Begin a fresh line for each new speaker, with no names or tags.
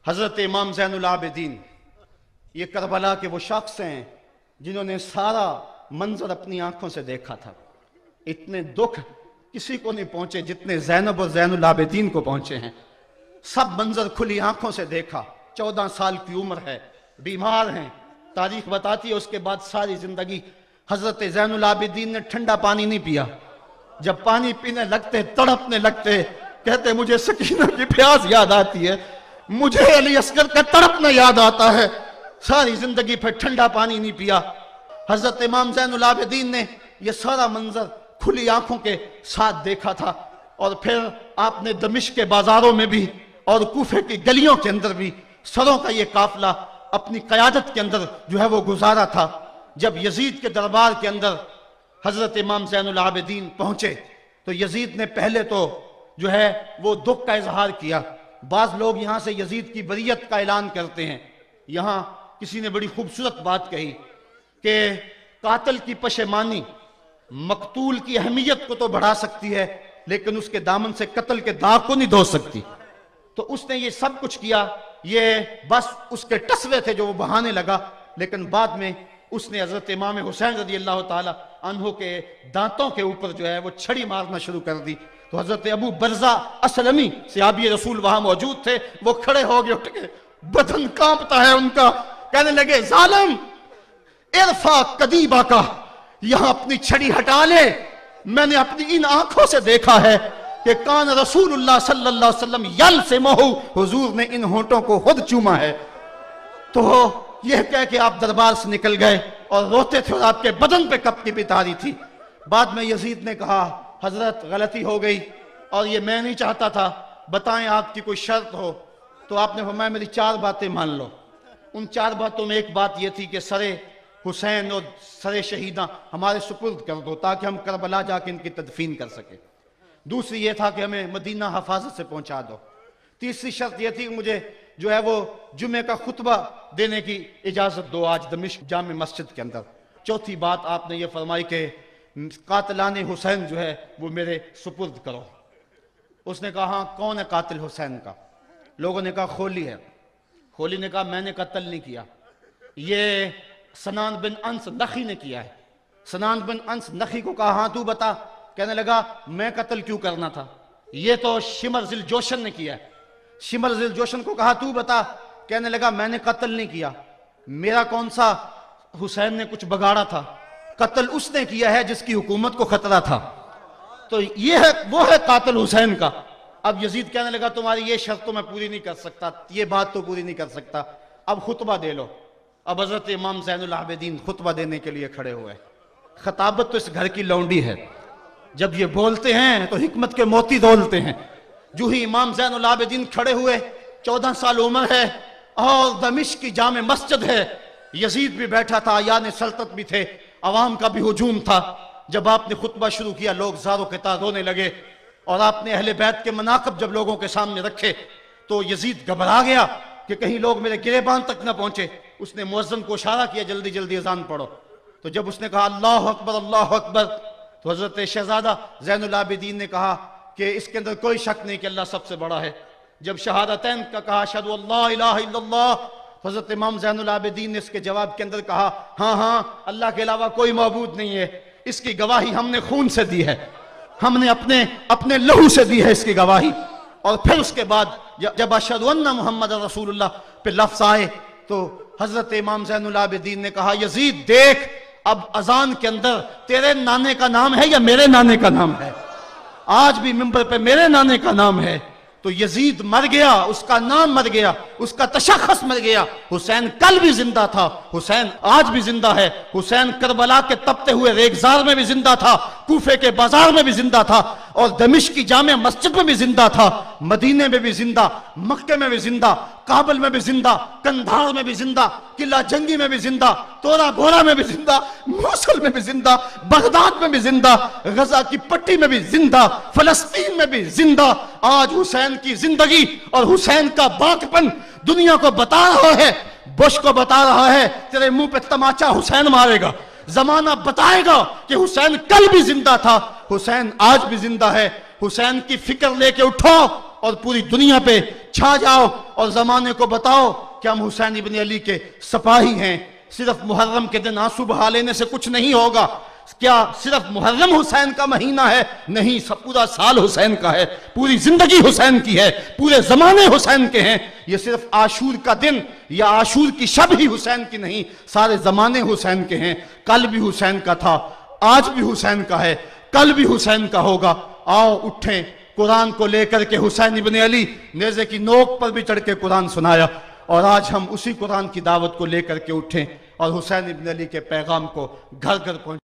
حضرت امام زین العابدین یہ کربلا کے وہ شخص ہیں جنہوں نے سارا منظر اپنی آنکھوں سے دیکھا تھا. اتنے دکھ کسی کو نہیں پہنچے جتنے زینب اور زین العابدین کو پہنچے ہیں. سب منظر کھلی آنکھوں سے دیکھا. 14 سال کی عمر ہے, بیمار ہیں. تاریخ بتاتی ہے اس کے بعد ساری زندگی حضرت زین العابدین نے ٹھنڈا پانی نہیں پیا. جب پانی پینے لگتے تڑپنے لگتے, کہتے مجھے سکینہ کی پیاس یاد آتی ہے, مجھے علی اصغر کا تڑپنا یاد آتا ہے. ساری زندگی پھر ٹھنڈا پانی نہیں پیا. حضرت امام زین العابدین نے یہ سارا منظر کھلی آنکھوں کے ساتھ دیکھا تھا. اور پھر آپ نے دمشق کے بازاروں میں بھی اور کوفے کی گلیوں کے اندر بھی سروں کا یہ قافلہ اپنی قیادت کے اندر جو ہے وہ گزارا تھا. جب یزید کے دربار کے اندر حضرت امام زین العابدین پہنچے تو یزید نے پہلے تو جو ہے وہ دکھ کا اظہار کیا. بعض لوگ یہاں سے یزید کی بریت کا اعلان کرتے ہیں. یہاں کسی نے بڑی خوبصورت بات کہی کہ قاتل کی پشیمانی مقتول کی اہمیت کو تو بڑھا سکتی ہے لیکن اس کے دامن سے قتل کے داغ کو نہیں دھو سکتی. تو اس نے یہ سب کچھ کیا, یہ بس اس کے ٹسوے تھے جو وہ بہانے لگا. لیکن بعد میں اس نے حضرت امام حسین رضی اللہ تعالی عنہ کے دانتوں کے اوپر جو ہے وہ چھڑی مارنا شروع کر دی. تو حضرت ابو برزہ اسلمی صحابی رسول وہاں موجود تھے, وہ کھڑے ہو گئے, اٹھ کے بدن کانپتا ہے ان کا, کہنے لگے ظالم ارفع قدیبہ کا, یہاں اپنی چھڑی ہٹا لے. میں نے اپنی ان آنکھوں سے دیکھا ہے کہ کان رسول اللہ صلی اللہ علیہ وسلم یلسمہ, حضور نے ان ہونٹوں کو خود چوما ہے. تو یہ کہہ کہ آپ دربار سے نکل گئے اور روتے تھے اور آپ کے بدن پہ کپڑی بھی تاری تھی. بعد میں یزید نے کہا حضرت غلطی ہو گئی اور یہ میں نہیں چاہتا تھا, بتائیں آپ کی کوئی شرط ہو. تو آپ نے فرمایا میری 4 باتیں مان لو. ان 4 باتوں میں ایک بات یہ تھی کہ سر حسین اور سر شہیداں ہمارے سپرد کر دو تاکہ ہم کربلا جا کے ان کی تدفین کر سکیں. دوسری یہ تھا کہ ہمیں مدینہ حفاظت سے پہنچا دو. تیسری شرط یہ تھی کہ مجھے جو ہے وہ جمعے کا خطبہ دینے کی اجازت دو آج دمشق جامع مسجد کے اندر. چوتھی بات آپ نے یہ فرمائی کہ قاتلان حسین جو ہے وہ میرے سپرد کرو. اس نے کہا ہاں کون ہے قاتل حسین کا؟ لوگوں نے کہا خولی ہے. خولی نے کہا میں نے قتل نہیں کیا, یہ سنان بن انس نخی نے کیا ہے. سنان بن انس نخی کو کہا ہاں تو بتا. کہنے لگا میں قتل کیوں کرنا تھا, یہ تو شمر ذی الجوشن نے کیا ہے. شمر ذی الجوشن کو کہا تو بتا. کہنے لگا میں نے قتل نہیں کیا, میرا کون سا حسین نے کچھ بگاڑا تھا, قتل اس نے کیا ہے جس کی حکومت کو خطرہ تھا. تو یہ ہے وہ ہے قاتل حسین کا. اب یزید کہنے لگا تمہاری یہ شرط تو میں پوری نہیں کر سکتا, یہ بات تو پوری نہیں کر سکتا, اب خطبہ دے لو. اب حضرت امام زین العابدین خطبہ دینے کے لیے کھڑے ہوئے. خطابت تو اس گھر کی لونڈی ہے, جب یہ بولتے ہیں تو حکمت کے موتی دولتے ہیں. جو ہی امام زین العابدین کھڑے ہوئے, 14 سال عمر ہے اور دمشق کی جامع مسجد ہے, یزید بھی بیٹھا تھا, یعنی سلطنت بھی تھے, عوام کا بھی ہجوم تھا. جب آپ نے خطبہ شروع کیا لوگ زار و قطار رونے لگے, اور آپ نے اہل بیت کے مناقب جب لوگوں کے سامنے رکھے تو یزید گھبرا گیا کہ کہیں لوگ میرے گریبان تک نہ پہنچے. اس نے مؤذن کو اشارہ کیا جلدی جلدی اذان پڑھو. تو جب اس نے کہا اللہ اکبر اللہ اکبر, تو حضرت شہزادہ زین العابدین نے کہا کہ اس کے اندر کوئی شک نہیں کہ اللہ سب سے بڑا ہے. جب شہادتین کا کہا اشہد ان لا الہ الا اللہ, حضرت امام زین العابدین نے اس کے جواب کے اندر کہا ہاں ہاں اللہ کے علاوہ کوئی معبود نہیں ہے, اس کی گواہی ہم نے خون سے دی ہے, ہم نے اپنے لہو سے دی ہے اس کی گواہی. اور پھر اس کے بعد جب اشہد ان محمد رسول اللہ پہ لفظ آئے تو حضرت امام زین العابدین نے کہا یزید دیکھ اب اذان کے اندر تیرے نانے کا نام ہے یا میرے نانے کا نام ہے؟ آج بھی منبر پہ میرے نانے کا نام ہے. تو یزید مر گیا, اس کا نام مر گیا, اس کا تشخص مر گیا. حسین کل بھی زندہ تھا, حسین آج بھی زندہ ہے. حسین کربلا کے تپتے ہوئے ریگزار میں بھی زندہ تھا, کوفے کے بازار میں بھی زندہ تھا, اور دمشق کی جامع مسجد میں بھی زندہ تھا, مدینے میں بھی زندہ, مکے میں بھی زندہ, کابل میں بھی زندہ, کندھار میں بھی زندہ, قلعہ جنگی میں بھی زندہ, تورا بورا میں بھی زندہ, موصل میں بھی زندہ, بغداد میں بھی زندہ, غزہ کی پٹی میں بھی زندہ, فلسطین میں بھی زندہ. آج حسین کی زندگی اور حسین کا باقپن دنیا کو بتا رہا ہے, بش کو بتا رہا ہے تیرے منہ پہ تماچا حسین مارے گا. زمانہ بتائے گا کہ حسین کل بھی زندہ تھا, حسین آج بھی زندہ ہے. حسین کی فکر لے کے اٹھو, اور پوری دنیا پہ چھا جاؤ اور زمانے کو بتاؤ کہ ہم حسین ابن علی کے سپاہی ہیں۔ صرف محرم کے دن آنسو بہا لینے سے کچھ نہیں ہوگا۔ کیا صرف محرم حسین کا مہینہ ہے؟ نہیں، سب پورا سال حسین کا ہے، پوری زندگی حسین کی ہے، پورے زمانے حسین کے ہیں۔ یہ صرف عاشور کا دن یا عاشور کی شب ہی حسین کی نہیں، سارے زمانے حسین کے ہیں۔ کل بھی حسین کا تھا، آج بھی حسین کا ہے، کل بھی حسین کا ہوگا۔ آؤ اٹھیں، قرآن کو لے کر کے حسین ابن علی نیزے کی نوک پر بھی چڑھ کے قرآن سنایا، اور آج ہم اسی قرآن کی دعوت کو لے کر کے اٹھیں اور حسین ابن علی کے پیغام کو گھر گھر پہنچیں۔